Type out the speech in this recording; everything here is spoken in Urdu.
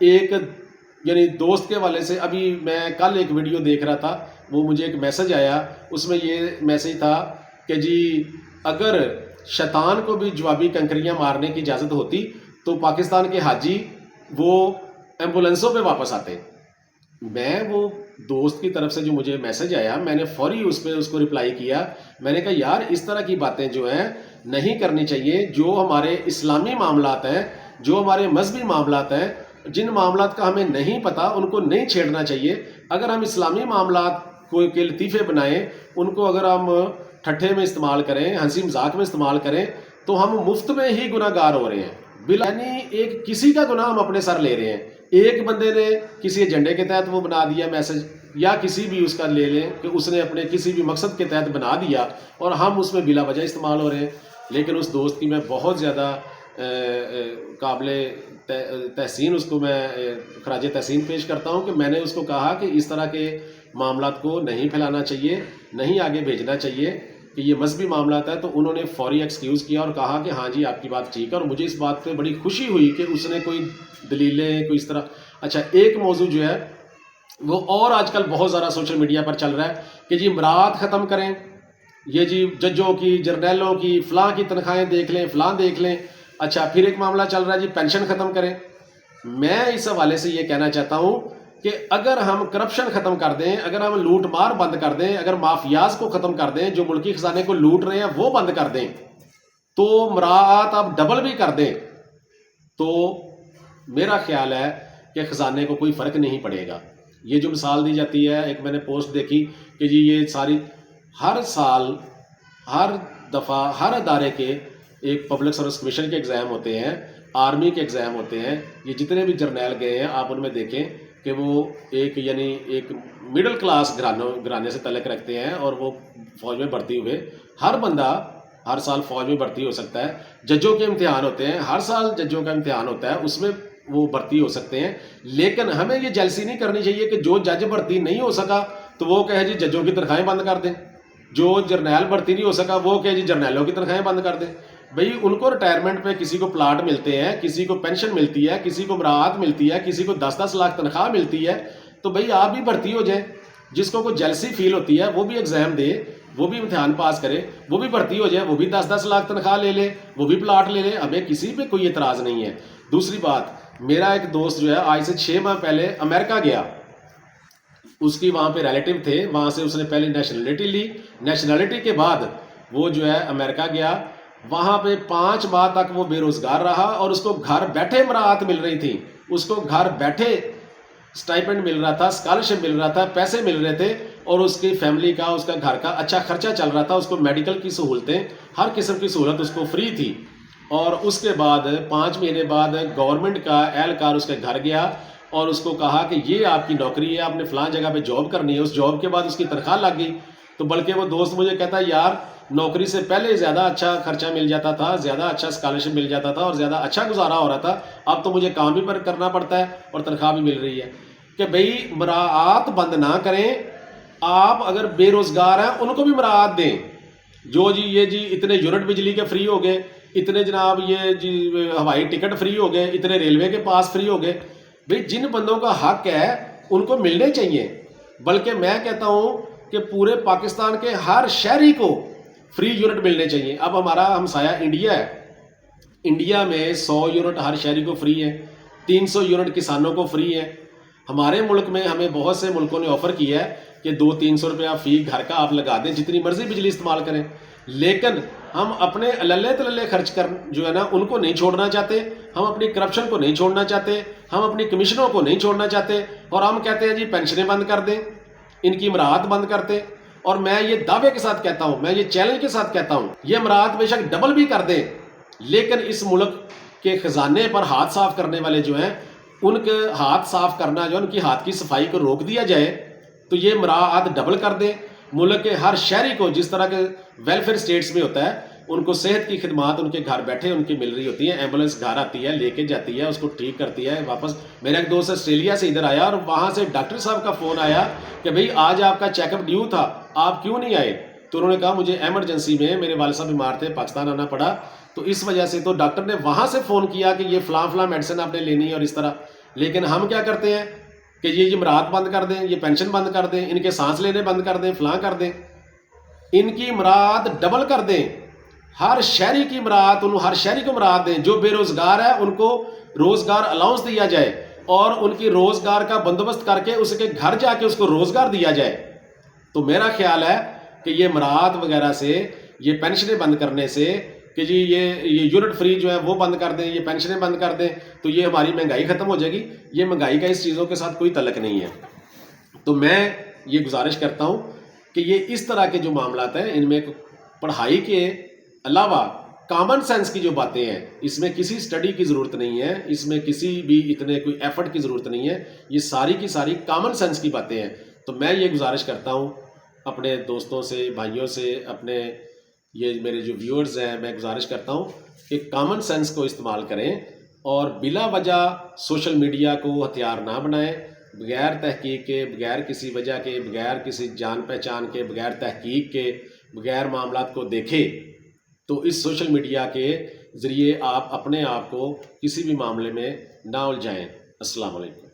ایک یعنی دوست کے حوالے سے ابھی میں کل ایک ویڈیو دیکھ رہا تھا، وہ مجھے ایک میسج آیا، اس میں یہ میسج تھا کہ جی اگر شیطان کو بھی جوابی کنکریاں مارنے کی اجازت ہوتی تو پاکستان کے حاجی وہ ایمبولینسوں پہ واپس آتے۔ میں وہ دوست کی طرف سے جو مجھے میسج آیا، میں نے فوری اس پہ اس کو رپلائی کیا، میں نے کہا یار اس طرح کی باتیں جو ہیں نہیں کرنی چاہیے۔ جو ہمارے اسلامی معاملات ہیں، جو ہمارے مذہبی معاملات ہیں، جن معاملات کا ہمیں نہیں پتہ ان کو نہیں چھیڑنا چاہیے۔ اگر ہم اسلامی معاملات کو کے لطیفے بنائیں، ان کو اگر ہم ٹھٹھے میں استعمال کریں، ہنسی مذاق میں استعمال کریں، تو ہم مفت میں ہی گناہ گار ہو رہے ہیں۔ یعنی ایک کسی کا گناہ ہم اپنے سر لے رہے ہیں۔ ایک بندے نے کسی ایجنڈے کے تحت وہ بنا دیا میسج، یا کسی بھی اس کا لے لیں کہ اس نے اپنے کسی بھی مقصد کے تحت بنا دیا اور ہم اس میں بلا وجہ استعمال ہو رہے ہیں۔ لیکن اس دوست کی میں بہت زیادہ قابل تحسین، اس کو میں خراج تحسین پیش کرتا ہوں کہ میں نے اس کو کہا کہ اس طرح کے معاملات کو نہیں پھیلانا چاہیے، نہیں آگے بھیجنا چاہیے کہ یہ مذہبی معاملات ہے۔ تو انہوں نے فوری ایکسکیوز کیا اور کہا کہ ہاں جی آپ کی بات ٹھیک ہے، اور مجھے اس بات پہ بڑی خوشی ہوئی کہ اس نے کوئی دلیلیں کوئی اس طرح۔ اچھا، ایک موضوع جو ہے وہ اور آج کل بہت زیادہ سوشل میڈیا پر چل رہا ہے کہ جی امراءات ختم کریں، یہ جی ججوں کی، جرنیلوں کی، فلاں کی تنخواہیں دیکھ لیں، فلاں دیکھ لیں۔ اچھا، پھر ایک معاملہ چل رہا ہے جی پینشن ختم کریں۔ میں اس حوالے سے یہ کہنا چاہتا ہوں کہ اگر ہم کرپشن ختم کر دیں، اگر ہم لوٹ مار بند کر دیں، اگر مافیاز کو ختم کر دیں، جو ملکی خزانے کو لوٹ رہے ہیں وہ بند کر دیں، تو مراعات آپ ڈبل بھی کر دیں، تو میرا خیال ہے کہ خزانے کو کوئی فرق نہیں پڑے گا۔ یہ جو مثال دی جاتی ہے، ایک میں نے پوسٹ دیکھی کہ جی یہ ساری ہر سال ہر دفعہ ہر ادارے کے ایک پبلک سروس کمیشن کے ایگزام ہوتے ہیں، آرمی کے ایگزام ہوتے ہیں، یہ جتنے بھی جرنیل گئے ہیں آپ ان میں دیکھیں کہ وہ ایک یعنی ایک مڈل کلاس گھرانے سے تعلق رکھتے ہیں، اور وہ فوج میں بھرتی ہوئے، ہر بندہ ہر سال فوج میں بھرتی ہو سکتا ہے۔ ججوں کے امتحان ہوتے ہیں، ہر سال ججوں کا امتحان ہوتا ہے، اس میں وہ بھرتی ہو سکتے ہیں۔ لیکن ہمیں یہ جیلسی نہیں کرنی چاہیے کہ جو جج بھرتی نہیں ہو سکا تو وہ کہے جی ججوں کی تنخواہیں بند کر دیں، جو جرنیل بھرتی نہیں ہو سکا وہ کہے جی جرنیلوں کی تنخواہیں بند کر دیں۔ بھئی ان کو ریٹائرمنٹ پہ کسی کو پلاٹ ملتے ہیں، کسی کو پینشن ملتی ہے، کسی کو مراعات ملتی ہے، کسی کو 10-10 لاکھ تنخواہ ملتی ہے، تو بھئی آپ بھی بھرتی ہو جائیں۔ جس کو کوئی جیلسی فیل ہوتی ہے وہ بھی ایگزام دے، وہ بھی امتحان پاس کرے، وہ بھی بھرتی ہو جائے، وہ بھی 10-10 لاکھ تنخواہ لے لے، وہ بھی پلاٹ لے لے، ہمیں کسی پہ کوئی اعتراض نہیں ہے۔ دوسری بات، میرا ایک دوست جو ہے آج سے 6 ماہ پہلے امریکہ گیا، اس کی وہاں پہ ریلیٹیو تھے، وہاں سے اس نے پہلے نیشنلٹی لی، نیشنلٹی کے بعد وہ جو ہے امریکہ گیا، وہاں پہ 5 ماہ تک وہ بے روزگار رہا، اور اس کو گھر بیٹھے مراعات مل رہی تھی، اس کو گھر بیٹھے سٹائپنڈ مل رہا تھا، اسکالرشپ مل رہا تھا، پیسے مل رہے تھے، اور اس کی فیملی کا، اس کا گھر کا اچھا خرچہ چل رہا تھا، اس کو میڈیکل کی سہولتیں، ہر قسم کی سہولت اس کو فری تھی۔ اور اس کے بعد 5 مہینے بعد گورنمنٹ کا اہلکار اس کے گھر گیا اور اس کو کہا کہ یہ آپ کی نوکری ہے، آپ نے فلاں جگہ پہ جاب کرنی ہے۔ اس جاب کے بعد اس کی تنخواہ لگ گئی، تو بلکہ وہ دوست مجھے کہتا ہے یار نوکری سے پہلے زیادہ اچھا خرچہ مل جاتا تھا، زیادہ اچھا اسکالرشپ مل جاتا تھا، اور زیادہ اچھا گزارا ہو رہا تھا، اب تو مجھے کام بھی پر کرنا پڑتا ہے اور تنخواہ بھی مل رہی ہے۔ کہ بھئی مراعات بند نہ کریں، آپ اگر بے روزگار ہیں ان کو بھی مراعات دیں۔ جو جی یہ جی اتنے یونٹ بجلی کے فری ہو گئے، اتنے جناب یہ جی ہوائی ٹکٹ فری ہو گئے، اتنے ریلوے کے پاس فری ہو گئے، بھئی جن بندوں کا حق ہے ان کو ملنے چاہیے۔ بلکہ میں کہتا ہوں کہ پورے پاکستان کے ہر شہری کو فری یونٹ ملنے چاہیے۔ اب ہمارا ہمسایہ انڈیا ہے، انڈیا میں 100 یونٹ ہر شہری کو فری ہے، 300 یونٹ کسانوں کو فری ہے۔ ہمارے ملک میں ہمیں بہت سے ملکوں نے آفر کیا ہے کہ 200-300 روپیہ فی گھر کا آپ لگا دیں، جتنی مرضی بجلی استعمال کریں، لیکن ہم اپنے للے تللے خرچ کر جو ہے نا ان کو نہیں چھوڑنا چاہتے، ہم اپنی کرپشن کو نہیں چھوڑنا چاہتے، ہم اپنی کمیشنوں کو نہیں چھوڑنا چاہتے، اور ہم کہتے ہیں جی پینشنیں بند کر دیں، ان کی مراعات بند کرتے۔ اور میں یہ دعوے کے ساتھ کہتا ہوں، میں یہ چیلنج کے ساتھ کہتا ہوں، یہ مراعات بے شک ڈبل بھی کر دیں، لیکن اس ملک کے خزانے پر ہاتھ صاف کرنے والے جو ہیں ان کے ہاتھ صاف کرنا جو ان کی ہاتھ کی صفائی کو روک دیا جائے، تو یہ مراعات ڈبل کر دیں۔ ملک کے ہر شہری کو جس طرح کے ویلفیئر سٹیٹس میں ہوتا ہے، ان کو صحت کی خدمات ان کے گھر بیٹھے ان کی مل رہی ہوتی ہیں، ایمبولینس گھر آتی ہے، لے کے جاتی ہے، اس کو ٹھیک کرتی ہے واپس۔ میرا ایک دوست آسٹریلیا سے ادھر آیا اور وہاں سے ڈاکٹر صاحب کا فون آیا کہ بھئی آج آپ کا چیک اپ ڈیو تھا، آپ کیوں نہیں آئے؟ تو انہوں نے کہا مجھے ایمرجنسی میں میرے والد صاحب بیمار تھے، پاکستان آنا پڑا، تو اس وجہ سے تو ڈاکٹر نے وہاں سے فون کیا کہ یہ فلاں فلاں میڈیسن آپ نے لینی ہے اور اس طرح، لیکن ہم کیا کرتے ہیں کہ یہ جمرات بند کر دیں، یہ پینشن بند کر دیں، ان کے سانس لینے بند کر دیں، فلاں کر دیں، ان کی مراد ڈبل کر دیں، ہر شہری کی مراد، ہر شہری کو مراد دیں، جو بے روزگار ہے ان کو روزگار الاؤنس دیا جائے اور ان کی روزگار کا بندوبست کر کے اس کے گھر جا کے اس کو روزگار دیا جائے۔ تو میرا خیال ہے کہ یہ مراد وغیرہ سے، یہ پینشنیں بند کرنے سے کہ جی یہ یونٹ فری جو ہے وہ بند کر دیں، یہ پینشنیں بند کر دیں، تو یہ ہماری مہنگائی ختم ہو جائے گی۔ یہ مہنگائی کا اس چیزوں کے ساتھ کوئی تعلق نہیں ہے۔ تو میں یہ گزارش کرتا ہوں کہ یہ اس طرح کے جو معاملات ہیں ان میں پڑھائی کے علاوہ کامن سینس کی جو باتیں ہیں، اس میں کسی سٹڈی کی ضرورت نہیں ہے، اس میں کسی بھی اتنے کوئی ایفرٹ کی ضرورت نہیں ہے، یہ ساری کی ساری کامن سینس کی باتیں ہیں۔ تو میں یہ گزارش کرتا ہوں اپنے دوستوں سے، بھائیوں سے، اپنے یہ میرے جو ویورز ہیں، میں گزارش کرتا ہوں کہ کامن سینس کو استعمال کریں اور بلا وجہ سوشل میڈیا کو ہتھیار نہ بنائیں، بغیر تحقیق کے، بغیر کسی وجہ کے، بغیر کسی جان پہچان کے، بغیر تحقیق کے، بغیر معاملات کو دیکھے تو اس سوشل میڈیا کے ذریعے آپ اپنے آپ کو کسی بھی معاملے میں نہ الجھائیں۔ السلام علیکم۔